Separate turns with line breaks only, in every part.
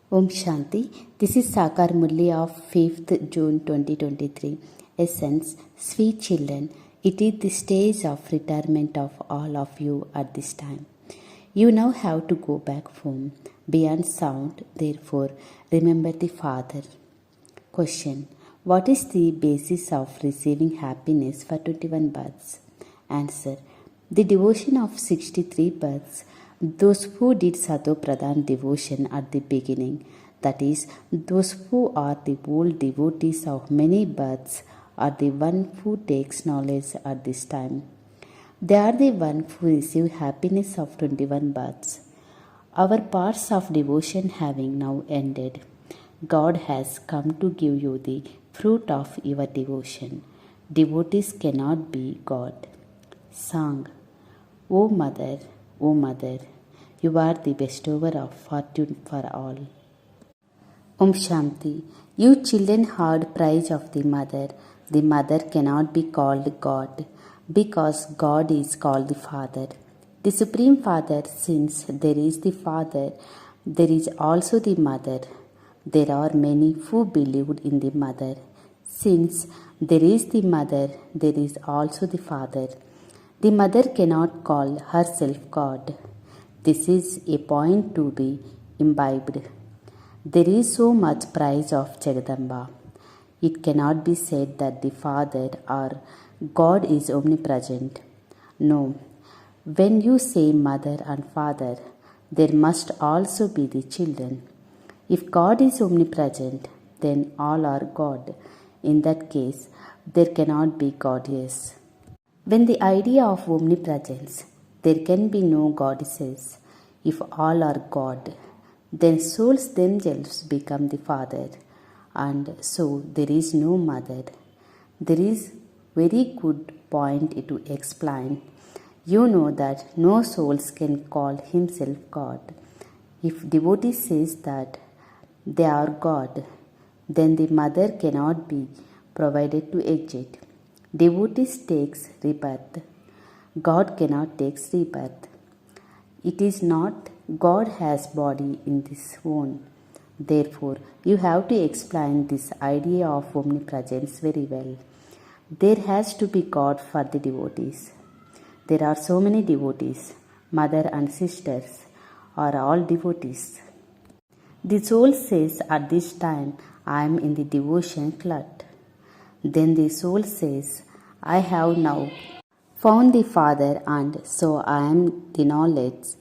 Om Shanti. This is Sakar Murli of 5th June 2023. Essence, sweet children, it is the stage of retirement of all of you at this time. You now have to go back home, beyond sound, therefore remember the Father. Question. What is the basis of receiving happiness for 21 births? Answer. The devotion of 63 births, those who did Sato Pradhan devotion at the beginning, that is, those who are the old devotees of many births, are the one who takes knowledge at this time. They are the one who receive happiness of 21 births. Our parts of devotion having now ended, God has come to give you the fruit of your devotion. Devotees cannot be God. Song. O Mother, you are the bestower of fortune for all. Om Shanti. You children heard praise of the mother. The mother cannot be called God, because God is called the Father. The Supreme Father, since there is the Father, there is also the mother. There are many who believed in the mother. Since there is the mother, there is also the Father. The mother cannot call herself God. This is a point to be imbibed. There is so much praise of Jagadamba. It cannot be said that the Father or God is omnipresent. No. When you say mother and father, there must also be the children. If God is omnipresent, then all are God. In that case, there cannot be goddess. When the idea of omnipresence, there can be no goddesses. If all are God, then souls themselves become the Father, and so there is no mother. There is very good point to explain. You know that no souls can call himself God. If devotee says that they are God, then the mother cannot be provided to exit. Devotees takes rebirth. God cannot take rebirth. It is not God has body in this one. Therefore, you have to explain this idea of omnipresence very well. There has to be God for the devotees. There are so many devotees. Mother and sisters are all devotees. The soul says at this time, I am in the devotion clut. Then the soul says, I have now found the Father, and so I am the knowledge.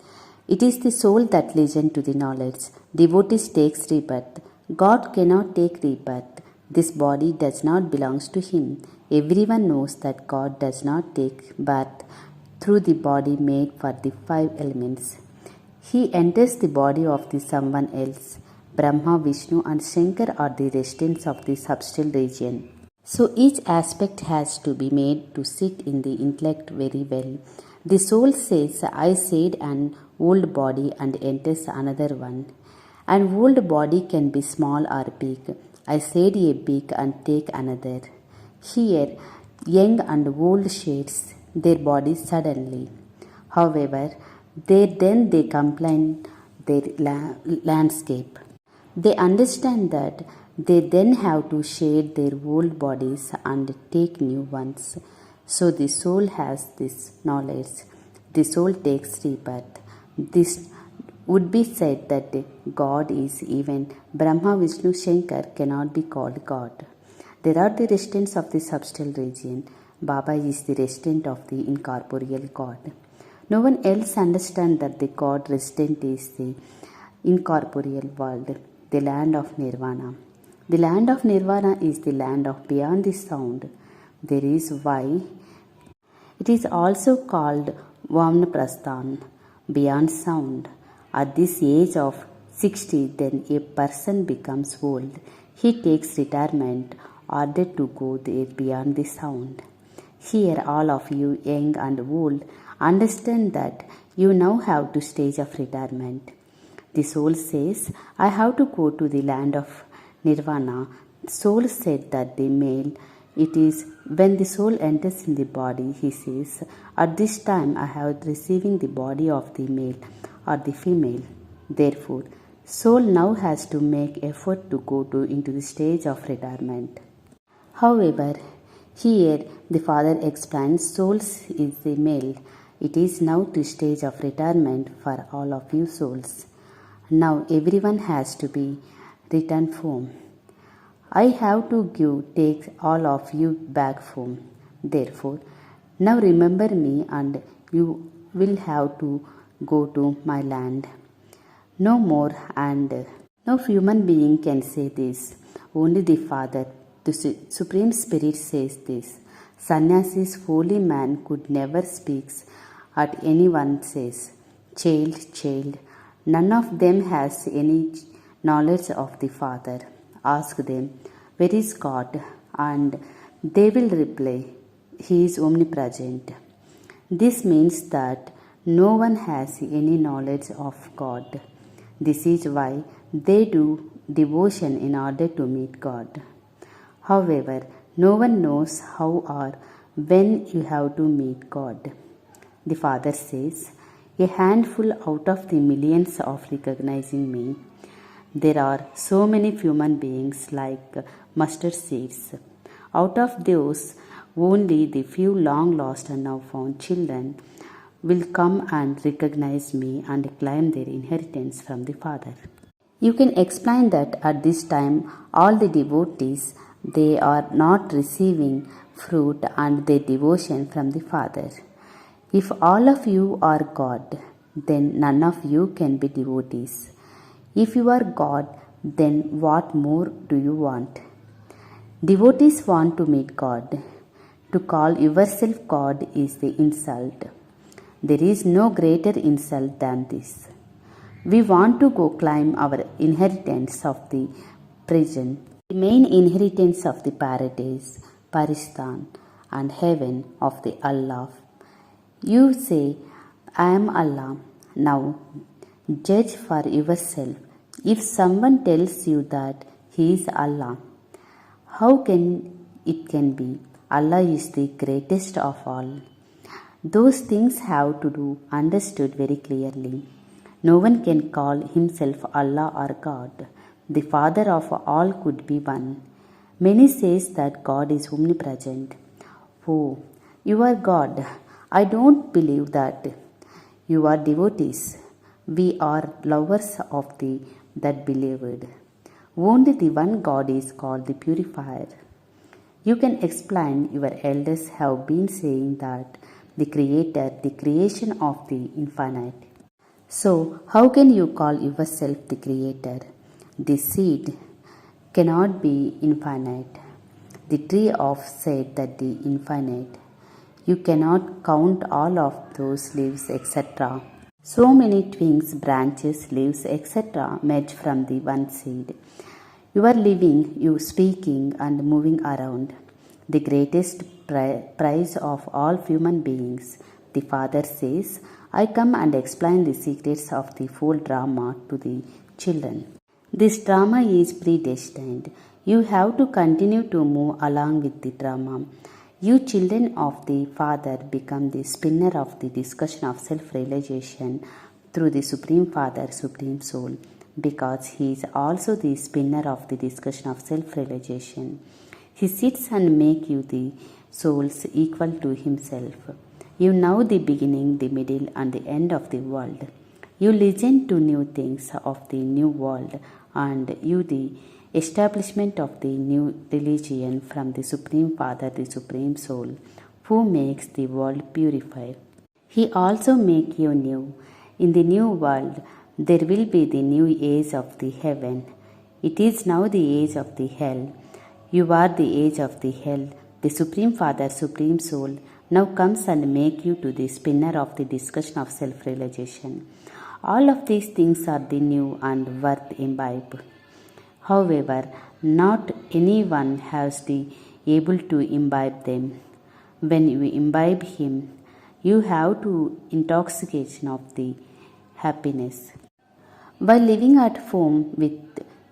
It is the soul that listens to the knowledge. Devotees takes rebirth. God cannot take rebirth. This body does not belong to him. Everyone knows that God does not take birth through the body made for the 5 elements. He enters the body of the someone else. Brahma, Vishnu and Shankar are the residents of the substral region. So each aspect has to be made to sit in the intellect very well. The soul says, I said an old body, and enters another one. An old body can be small or big. I said a big and take another. Here, young and old shades their bodies suddenly. However, they complain their landscape. They understand that they then have to shade their old bodies and take new ones. So the soul has this knowledge. The soul takes rebirth. This would be said that God is even Brahma, Vishnu, Shankar cannot be called God. There are the residents of the substral region. Baba is the resident of the incorporeal God. No one else understands that the God resident is the incorporeal world, the land of Nirvana. The land of Nirvana is the land of beyond the sound. There is why it is also called Vamnaprasthan, beyond sound. At this age of 60, then a person becomes old. He takes retirement, ordered to go there beyond the sound. Here, all of you, young and old, understand that you now have to stage of retirement. The soul says, I have to go to the land of Nirvana. Soul said that the male, it is when the soul enters in the body, he says, at this time I have receiving the body of the male or the female. Therefore, Soul now has to make effort to go into the stage of retirement. However, here the father explains souls is the male. It is now the stage of retirement for all of you souls. Now everyone has to be returned home. I have to take all of you back home. Therefore, now remember me and you will have to go to my land. No more and no human being can say this. Only the Father, the Supreme Spirit says this. Sannyasis, holy man, could never speak at anyone says, child, child. None of them has any knowledge of the Father. Ask them, where is God? And they will reply, He is omnipresent. This means that no one has any knowledge of God. This is why they do devotion in order to meet God. However, no one knows how or when you have to meet God. The Father says, a handful out of the millions of recognizing me. There are so many human beings like mustard seeds. Out of those, only the few long lost and now found children will come and recognize me and claim their inheritance from the Father. You can explain that at this time all the devotees they are not receiving fruit and their devotion from the Father. If all of you are God, then none of you can be devotees. If you are God, then what more do you want? Devotees want to meet God. To call yourself God is the insult. There is no greater insult than this. We want to go climb our inheritance of the present, the main inheritance of the paradise, Paristan, and heaven of the Allah. You say, I am Allah. Now, judge for yourself. If someone tells you that he is Allah, how can it be? Allah is the greatest of all. Those things have to be understood very clearly. No one can call himself Allah or God. The Father of all could be one. Many says that God is omnipresent. Oh, you are God. I don't believe that. You are devotees. We are lovers of that beloved. Only the one God is called the purifier. You can explain your elders have been saying that the Creator, the creation of the infinite. So, how can you call yourself the Creator? The seed cannot be infinite. The tree of said that the infinite. You cannot count all of those leaves, etc. So many twigs, branches, leaves, etc. merge from the one seed. You are living, you speaking and moving around. The greatest prize of all human beings. The Father says, I come and explain the secrets of the full drama to the children. This drama is predestined. You have to continue to move along with the drama. You children of the Father become the spinner of the discussion of self-realization through the Supreme Father, Supreme Soul, because he is also the spinner of the discussion of self-realization. He sits and makes you the souls equal to himself. You know the beginning, the middle and the end of the world. You listen to new things of the new world and you the establishment of the new religion from the Supreme Father, the Supreme Soul, who makes the world purified. He also makes you new. In the new world, there will be the new age of the heaven. It is now the age of the hell. You are the age of the hell. The Supreme Father, Supreme Soul, now comes and make you to the spinner of the discussion of self-realization. All of these things are the new and worth imbibe. However, not anyone has the able to imbibe them. When you imbibe him, you have to intoxication of the happiness. While living at home with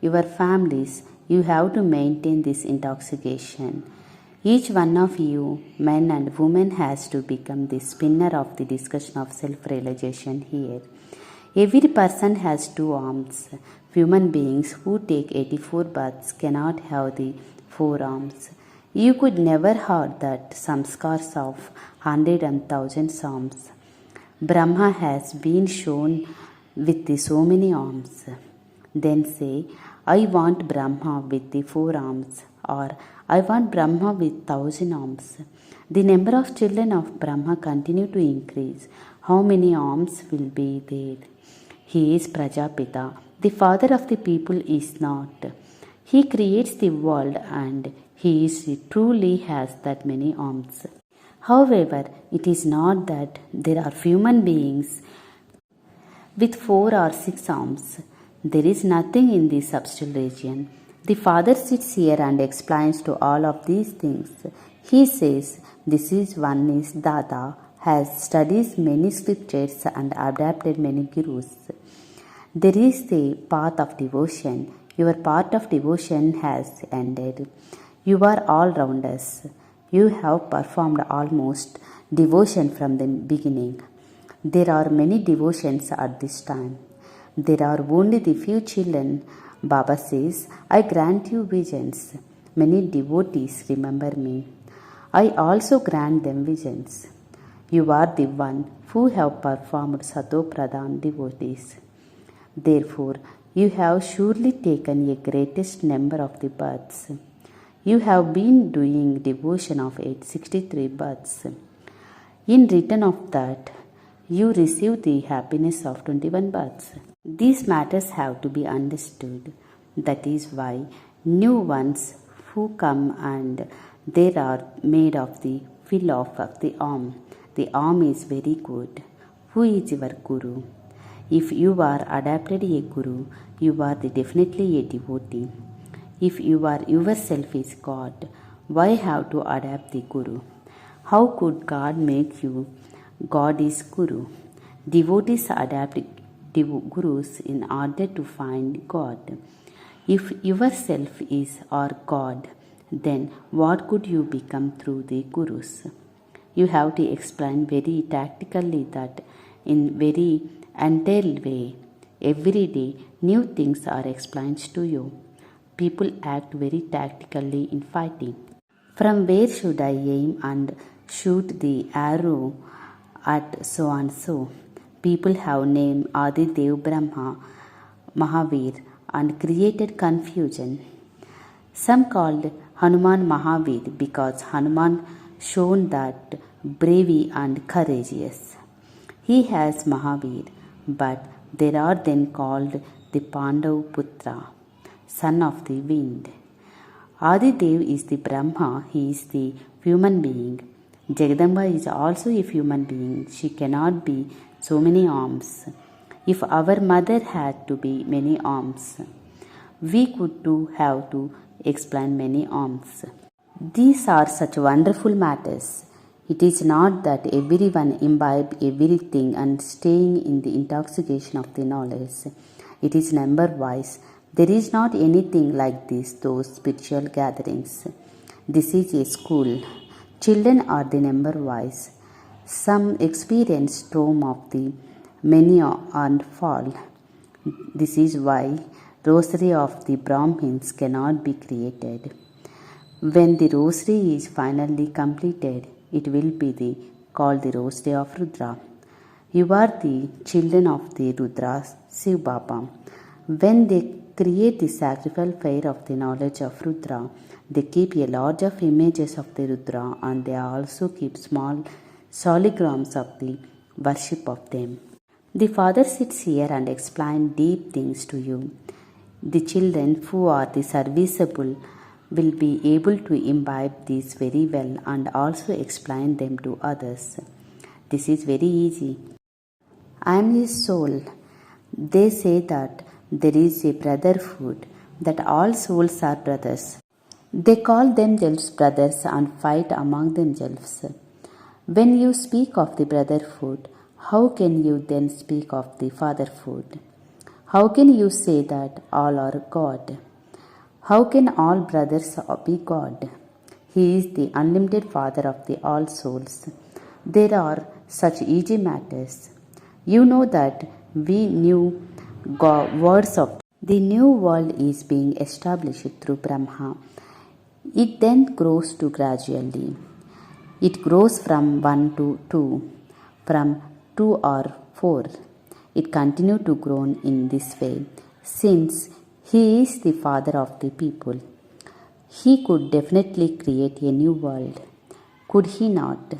your families, you have to maintain this intoxication. Each one of you, men and women, has to become the spinner of the discussion of self-realization here. Every person has two arms. Human beings who take 84 births cannot have the four arms. You could never have that samskars of 100,000 arms. Brahma has been shown with the so many arms. Then say, I want Brahma with the four arms, or I want Brahma with 1,000 arms. The number of children of Brahma continue to increase. How many arms will be there? He is Prajapita. The father of the people is not. He creates the world and he truly has that many arms. However, it is not that there are human beings with 4 or 6 arms. There is nothing in the substantial region. The Father sits here and explains to all of these things. He says, this is one is Dada, has studied many scriptures and adapted many gurus. There is the path of devotion. Your path of devotion has ended. You are all rounders. You have performed almost devotion from the beginning. There are many devotions at this time. There are only the few children. Baba says, I grant you visions. Many devotees remember me. I also grant them visions. You are the one who have performed Sato Pradhan devotees. Therefore, you have surely taken a greatest number of the births. You have been doing devotion of 863 births. In return of that, you receive the happiness of 21 births. These matters have to be understood. That is why new ones who come and they are made of the fill of the arm. The arm is very good. Who is your guru? If you are adapted a guru, you are definitely a devotee. If you are yourself is God, why have to adapt the guru? How could God make you? God is guru. Devotees adapt gurus in order to find God. If yourself is or God, then what could you become through the gurus? You have to explain very tactically that in very entire way. Every day new things are explained to you. People act very tactically in fighting. From where should I aim and shoot the arrow at so and so? People have named Adidev Brahma, Mahavir and created confusion. Some called Hanuman Mahavir because Hanuman shown that bravery and courageous. He has Mahavir, but there are then called the Pandav Putra, son of the wind. Adidev is the Brahma, he is the human being. Jagadamba is also a human being, she cannot be so many arms. If our mother had to be many arms, we could too have to explain many arms. These are such wonderful matters. It is not that everyone imbibe everything and staying in the intoxication of the knowledge. It is number wise. There is not anything like this, those spiritual gatherings. This is a school. Children are the number wise. Some experience storm of the many and fall. This is why rosary of the Brahmins cannot be created. When the rosary is finally completed, it will be called the rosary of Rudra. You are the children of the Rudra, Shiv Baba. When they create the sacrificial fire of the knowledge of Rudra, they keep a lot of images of the Rudra and they also keep small soligrams of the worship of them. The Father sits here and explains deep things to you. The children who are the serviceable will be able to imbibe these very well and also explain them to others. This is very easy. I am his soul. They say that there is a brotherhood, that all souls are brothers. They call themselves brothers and fight among themselves. When you speak of the brotherhood, how can you then speak of the fatherhood? How can you say that all are God? How can all brothers be God? He is the unlimited Father of the all souls. There are such easy matters. You know that we knew words of the new world is being established through Brahma. It then grows to gradually. It grows from 1 to 2, from 2 or 4. It continued to grow in this way, since he is the father of the people. He could definitely create a new world. Could he not?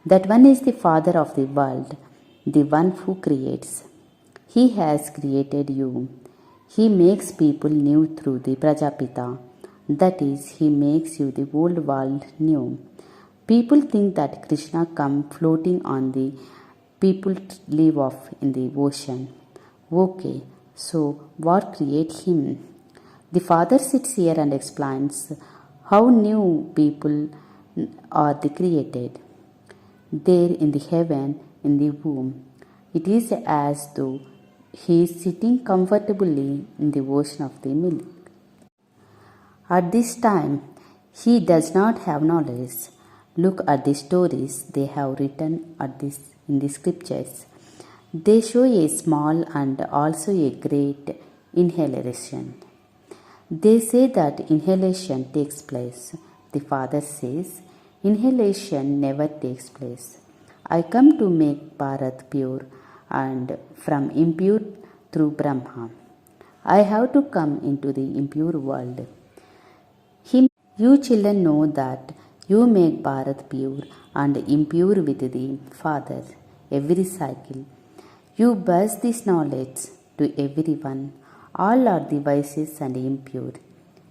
That one is the father of the world, the one who creates. He has created you. He makes people new through the Prajapita. That is, he makes you the old world new. People think that Krishna come floating on the people live off in the ocean. Okay, so what create him? The father sits here and explains how new people are created. There in the heaven, in the womb, it is as though he is sitting comfortably in the ocean of the milk. At this time, he does not have knowledge. Look at the stories they have written in the scriptures. They show a small and also a great inhalation. They say that inhalation takes place. The father says, inhalation never takes place. I come to make Bharat pure and from impure through Brahma. I have to come into the impure world. You children know that you make Bharat pure and impure with the Father every cycle. You burst this knowledge to everyone. All are the vices and impure.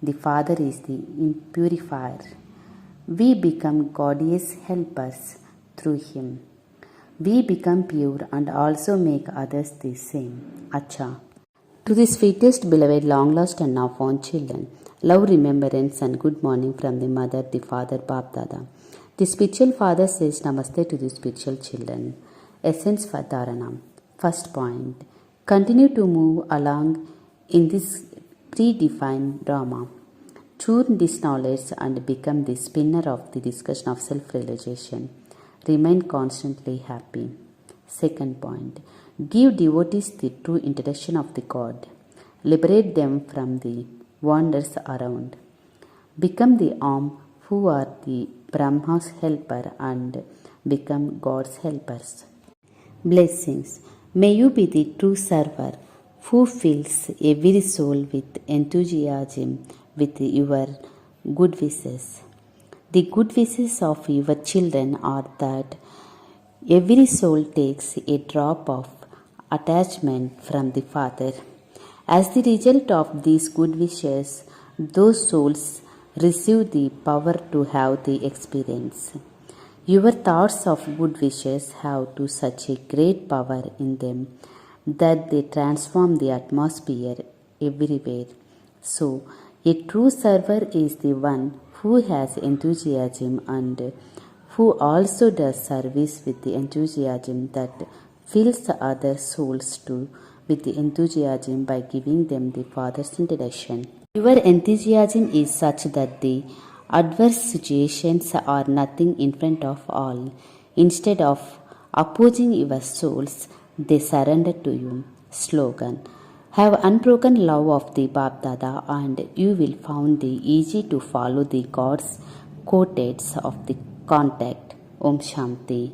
The Father is the impurifier. We become God's helpers through Him. We become pure and also make others the same. Acha. To the sweetest, beloved, long lost and now found children, love, remembrance and good morning from the mother, the father, Bap Dada. The spiritual father says Namaste to the spiritual children. Essence for Dharanam. First point. Continue to move along in this predefined drama. Tune this knowledge and become the spinner of the discussion of self-realization. Remain constantly happy. Second point. Give devotees the true introduction of the God. Liberate them from the wanders around. Become the arm who are the Brahma's helper and become God's helpers. Blessings. May you be the true server who fills every soul with enthusiasm with your good wishes. The good wishes of your children are that every soul takes a drop of attachment from the Father. As the result of these good wishes, those souls receive the power to have the experience. Your thoughts of good wishes have to such a great power in them that they transform the atmosphere everywhere. So, a true server is the one who has enthusiasm and who also does service with the enthusiasm that fills the other souls too with the enthusiasm by giving them the Father's introduction. Your enthusiasm is such that the adverse situations are nothing in front of all. Instead of opposing your souls, they surrender to you. Slogan. Have unbroken love of the Bap Dada and you will find it easy to follow the God's quotates of the contact. Om Shanti.